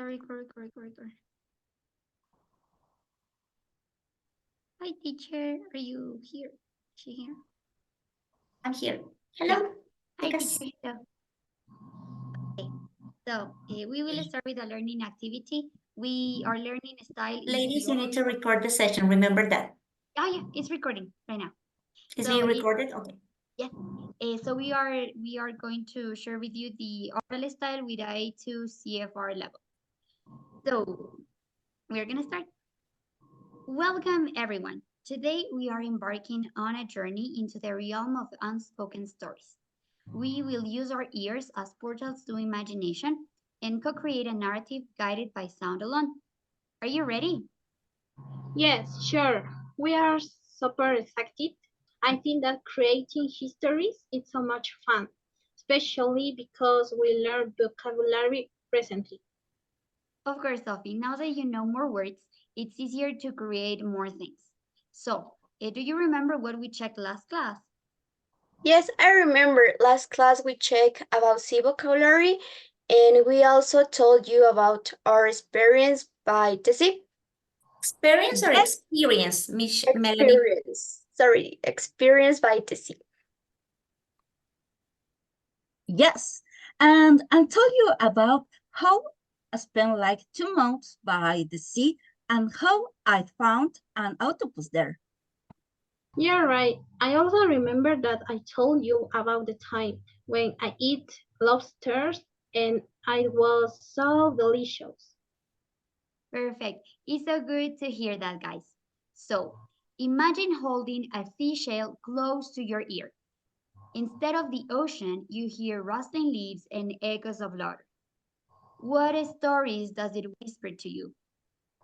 Record. Hi, teacher. Are you here? Is she here? I'm here. Hello. Hi, Because teacher. Okay. So we will start with a learning activity. We are learning style. ladies, you need to record the session. Remember that. Oh yeah, it's recording right now. It's So being recorded? Okay. yes. So we are going to share with you the oral style with A2 CFR level. So we're gonna start. Welcome everyone. Today we are embarking on a journey into the realm of unspoken stories. We will use our ears as portals to imagination and co-create a narrative guided by sound alone. Are you ready? Yes, sure. We are super excited. I think that creating histories is so much fun, especially because we learn vocabulary recently. Of course, Sophie. Now that you know more words, it's easier to create more things. So, do you remember what we checked last class? Yes, I remember last class we checked about C vocabulary and we also told you about our experience by the sea. Experience or Yes. experience, Melanie? Experience by the sea. Yes, and I told you about how I spent like 2 months by the sea and how I found an octopus there. You're right. I also remember that I told you about the time when I eat lobsters and it was so delicious. Perfect. It's so good to hear that, guys. So, imagine holding a seashell close to your ear. Instead of the ocean, you hear rustling leaves and echoes of laughter. What stories does it whisper to you?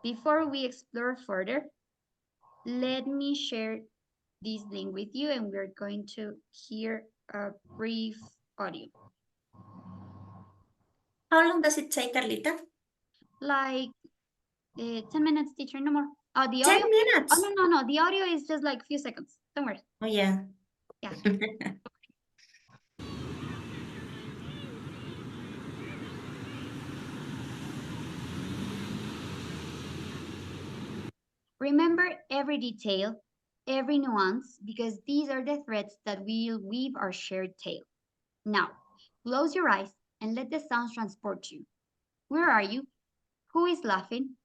Before we explore further, let me share this link with you and we're going to hear a brief audio. How long does it take, Carlita? Like 10 minutes, teacher, no more. The 10 audio? minutes? Oh, no. The audio is just like a few seconds. Don't worry. Oh, yeah. Yeah. Remember every detail, every nuance, because these are the threads that will weave our shared tale. Now, close your eyes and let the sounds transport you. Where are you? Who is laughing?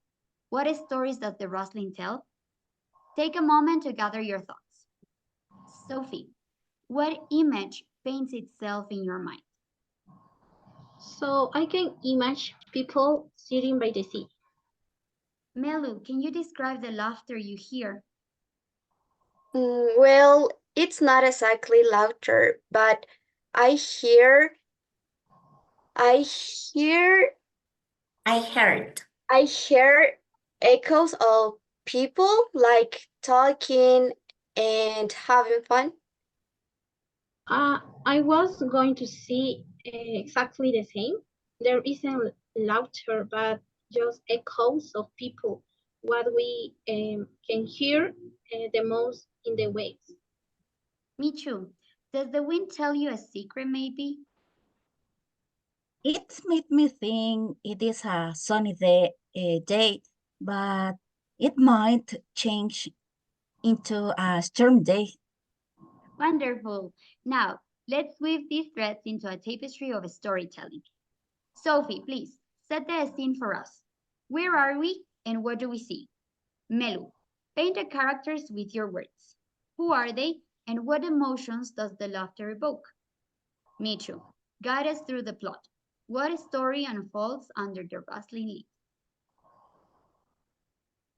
What stories does the rustling tell? Take a moment to gather your thoughts. Sophie, what image paints itself in your mind? So I can imagine people sitting by the sea. Melu, can you describe the laughter you hear? Well, it's not exactly laughter, but I hear I heard. I hear echoes of people like talking and having fun. I was going to say exactly the same. There isn't laughter, but just echoes of people. What we can hear the most in the waves. Me too. Does the wind tell you a secret, maybe? It made me think it is a sunny day, but it might change into a stormy day. Wonderful. Now, let's weave these threads into a tapestry of storytelling. Sophie, please, set the scene for us. Where are we and what do we see? Melu, paint the characters with your words. Who are they and what emotions does the laughter evoke? Michu, guide us through the plot. What story unfolds under the rustling leaves?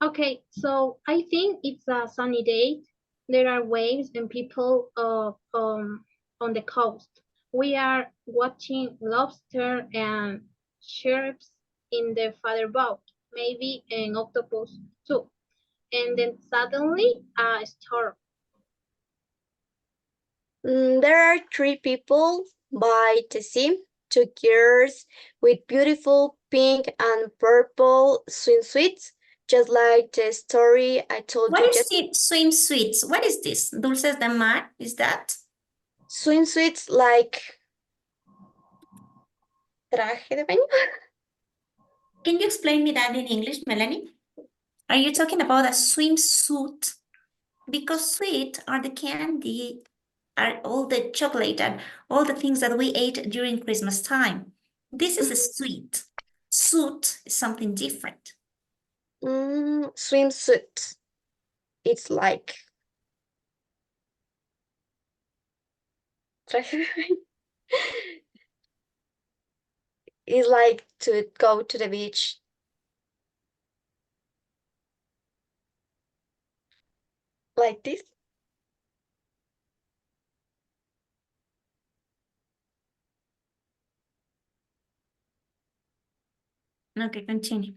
Okay, so I think it's a sunny day. There are waves and people on the coast. We are watching lobster and sharks in the father boat, maybe an octopus too. And then suddenly a storm. There are 3 people by the sea, 2 girls with beautiful pink and purple swimsuits, just like the story I told What you. is it? Swimsuits. What is this? Dulces de mar? Is that? Swimsuits like traje de baño. Can you explain me that in English, Melanie? Are you talking about a swimsuit? Because sweet are the candy, are all the chocolate and all the things that we ate during Christmas time. This is a sweet. Suit is something different. Swimsuit. It's like it's like to go to the beach. Like this. Okay, continue.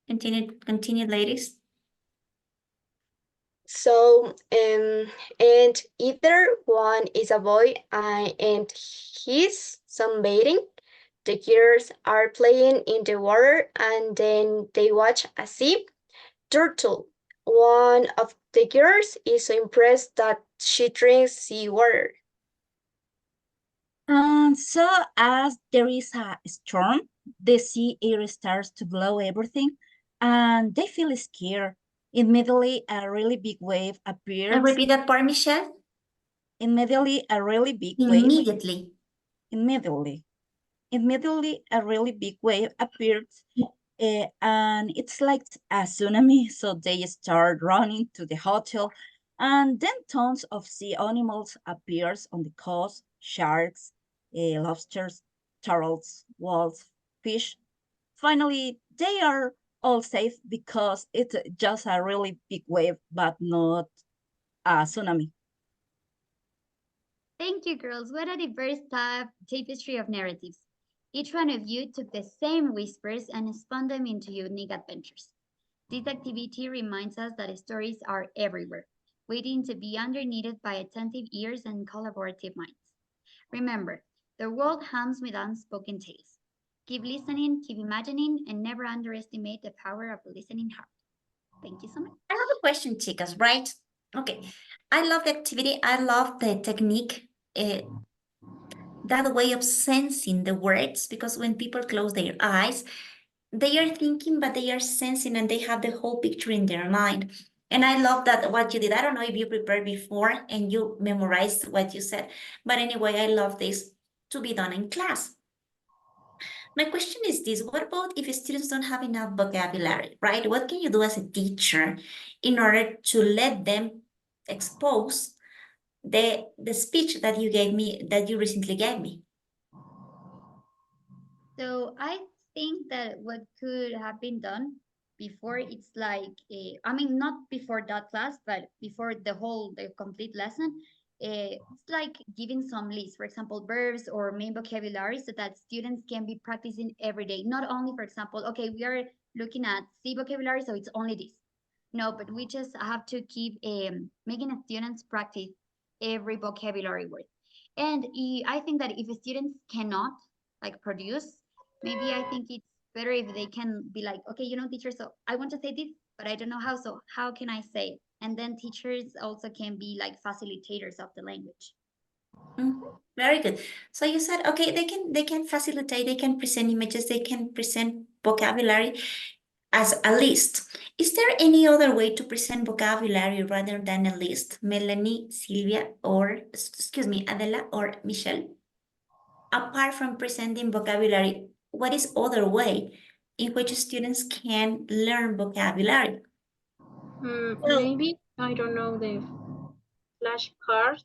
Continue, ladies. So, and either one is a boy and he's sunbathing. The girls are playing in the water and then they watch a sea turtle. One of the girls is so impressed that she drinks seawater. And so as there is a storm, the sea air starts to blow everything, and they feel scared. Immediately, a really big wave And appears. repeat that part, Michelle. Immediately, a really big wave. Immediately. Immediately, a really big wave appears, and it's like a tsunami. So they start running to the hotel, and then tons of sea animals appears on the coast: sharks, lobsters, turtles, whales, fish. Finally, they are all safe because it's just a really big wave, but not a tsunami. Thank you, girls. What a diverse tapestry of narratives. Each one of you took the same whispers and spun them into unique adventures. This activity reminds us that stories are everywhere, waiting to be underneath by attentive ears and collaborative minds. Remember, the world hums with unspoken tales. Keep listening, keep imagining, and never underestimate the power of a listening heart. Thank you so much. I have a question, chicas, right? Okay. I love the activity. I love the technique, that way of sensing the words, because when people close their eyes, they are thinking, but they are sensing and they have the whole picture in their mind. And I love that what you did. I don't know if you prepared before and you memorized what you said, but anyway, I love this to be done in class. My question is this: what about if students don't have enough vocabulary, right? What can you do as a teacher in order to let them expose the speech that you gave me, that you recently gave me? So I think that what could have been done before it's like I mean not before that class, but before the complete lesson. It's like giving some lists, for example, verbs or main vocabulary, so that students can be practicing every day. Not only, for example, okay, we are looking at C vocabulary, so it's only this. No, but we just have to keep making the students practice every vocabulary word. And I think that if students cannot like produce, maybe I think it's better if they can be like, okay, teacher, so I want to say this, but I don't know how, so how can I say it? And then teachers also can be like facilitators of the language. Very good. So you said, okay, they can facilitate, they can present images, they can present vocabulary as a list. Is there any other way to present vocabulary rather than a list? Melanie, Silvia, or excuse me, Adela or Michelle? Apart from presenting vocabulary, what is other way in which students can learn vocabulary? Maybe, I don't know, the flashcards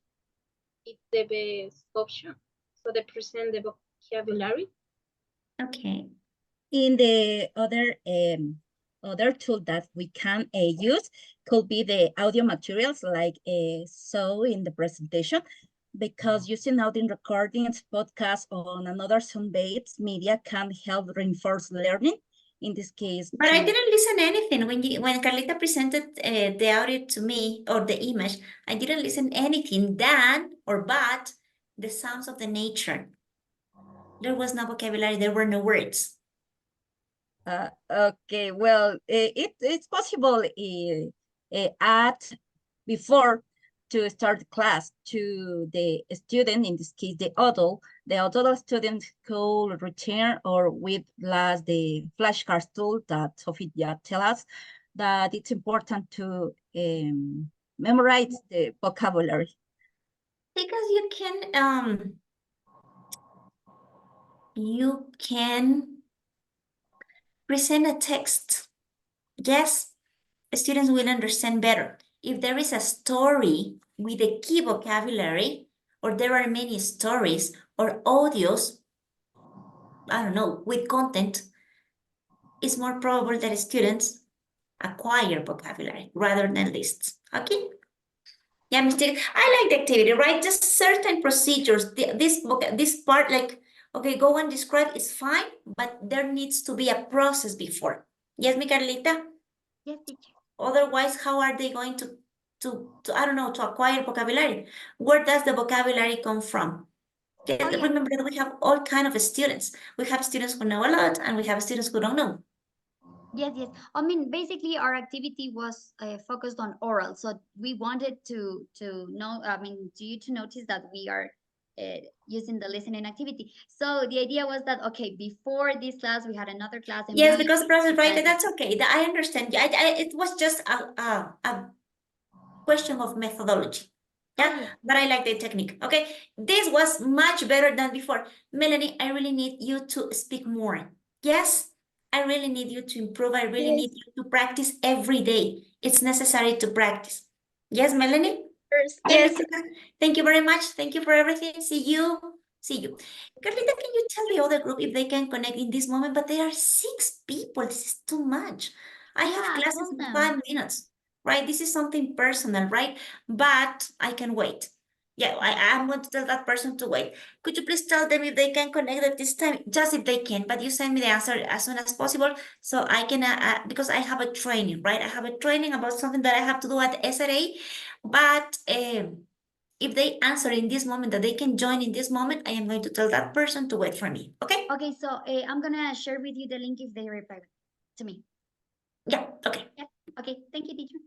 is the best option. So they present the vocabulary. Okay. In the other tool that we can use could be the audio materials, like so in the presentation, because using audio recordings, podcasts, on another Zoom-based media can help reinforce learning. In this case, But I didn't listen anything when Carlita presented the audio to me, or the image. I didn't listen anything than or but the sounds of the nature. There was no vocabulary. There were no words. Okay, well, it's possible at before, to start the class to the student, in this case, the adult student could return or with last the flashcards tool that Sophia tell us that it's important to memorize the vocabulary. Because you can present a text. Yes, students will understand better. If there is a story with a key vocabulary, or there are many stories or audios, I don't know, with content, it's more probable that students acquire vocabulary rather than lists. Okay? Yeah, mistake. I like the activity, right? Just certain procedures. This part, like, okay, go and describe is fine, but there needs to be a process before. Yes, mi Carlita? Yes, teacher. Otherwise, how are they going to I don't know, to acquire vocabulary? Where does the vocabulary come from? Oh, yeah. Remember that we have all kind of students. We have students who know a lot, and we have students who don't know. Yes, yes. I mean, basically, our activity was focused on oral, so we wanted to know. I mean, to you to notice that we are using the listening activity. So the idea was that okay, before this class, we had another class, and Yes, we because the process, right? had- That's okay. I understand. Yeah, it was just a question of methodology. Yeah, Oh, yeah. but I like the technique. Okay, this was much better than before. Melanie, I really need you to speak more. Yes, I really need you to improve. I really need you to practice every day. It's necessary to practice. Yes, Melanie? Yes, Thank you very much. Thank you for everything. See you. See you. Carlita, can you tell the other group if they can connect in this moment? But there are 6 people. This is too much. I have Yeah, classes tell in them. 5 minutes, right? This is something personal, right? But I can wait. Yeah, I'm going to tell that person to wait. Could you please tell them if they can connect at this time? Just if they can, but you send me the answer as soon as possible so I can, because I have a training, right? I have a training about something that I have to do at SRA, but if they answer in this moment that they can join in this moment, I am going to tell that person to wait for me, okay? Okay, so I'm gonna share with you the link if they reply to me. Yeah, okay. Yeah. Okay. Thank you, teacher.